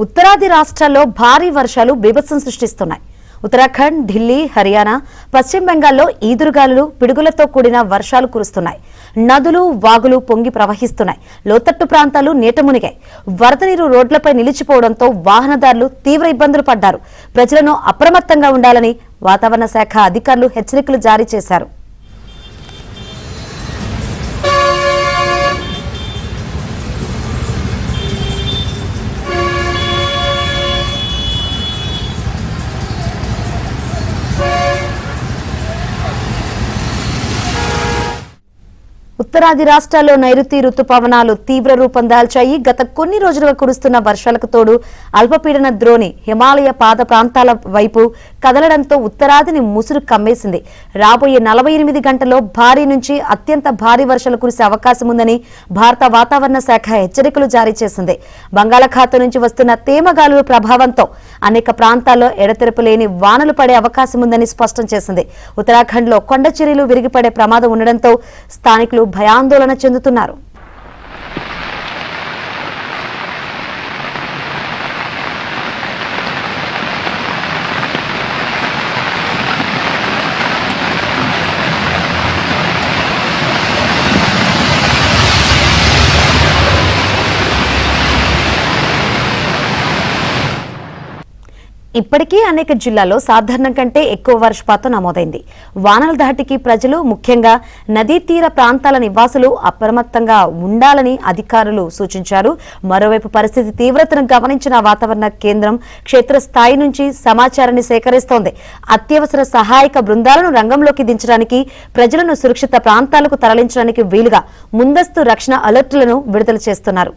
ఉత్తరాది రాష్ట్రాల్లో భారీ వర్షాలు బీభత్సం సృష్టిస్తున్నాయి. ఉత్తరాఖండ్, ఢిల్లీ, హర్యానా, పశ్చిమ బెంగాల్లో ఈదురుగాలులు, పిడుగులతో కూడిన వర్షాలు కురుస్తున్నాయి. నదులు, వాగులు పొంగి ప్రవహిస్తున్నాయి. లోతట్టు ప్రాంతాలు నీట మునిగాయి. వరద నీరు రోడ్లపై నిలిచిపోవడంతో వాహనదారులు తీవ్ర ఇబ్బందులు పడ్డారు. ప్రజలను అప్రమత్తంగా ఉండాలని వాతావరణ శాఖ అధికారులు హెచ్చరికలు జారీ చేశారు. ఉత్తరాది రాష్ట్రాల్లో నైరుతి రుతుపవనాలు తీవ్ర రూపం దాల్చాయి. గత కొన్ని రోజులుగా కురుస్తున్న వర్షాలకు తోడు అల్పపీడన ద్రోణి హిమాలయ పాద ప్రాంతాల వైపు కదలడంతో ఉత్తరాదిని ముసురు కమ్మేసింది. రాబోయే 48 గంటల్లో భారీ నుంచి అత్యంత భారీ వర్షాలు కురిసే అవకాశం ఉందని భారత వాతావరణ శాఖ హెచ్చరికలు జారీ చేసింది. బంగాళాఖాతం నుంచి వస్తున్న తేమగాలుల ప్రభావంతో అనేక ప్రాంతాల్లో ఎడతెరపు లేని వానలు పడే అవకాశం ఉందని స్పష్టం చేసింది. ఉత్తరాఖండ్లో కొండ చర్యలు విరిగిపడే ప్రమాదం ఉండడంతో స్థానికులు భయాందోళన చెందుతున్నారు. ఇప్పటికీ అనేక జిల్లాల్లో సాధారణం కంటే ఎక్కువ వర్షపాతం నమోదైంది. వానల ధాటికి ప్రజలు, ముఖ్యంగా నదీ తీర ప్రాంతాల నివాసులు అప్రమత్తంగా ఉండాలని అధికారులు సూచించారు. మరోవైపు పరిస్థితి తీవ్రతను గమనించిన వాతావరణ కేంద్రం క్షేత్రస్థాయి నుంచి సమాచారాన్ని సేకరిస్తోంది. అత్యవసర సహాయక బృందాలను రంగంలోకి దించడానికి, ప్రజలను సురక్షిత ప్రాంతాలకు తరలించడానికి వీలుగా ముందస్తు రక్షణ అలర్టులను విడుదల చేస్తున్నారు.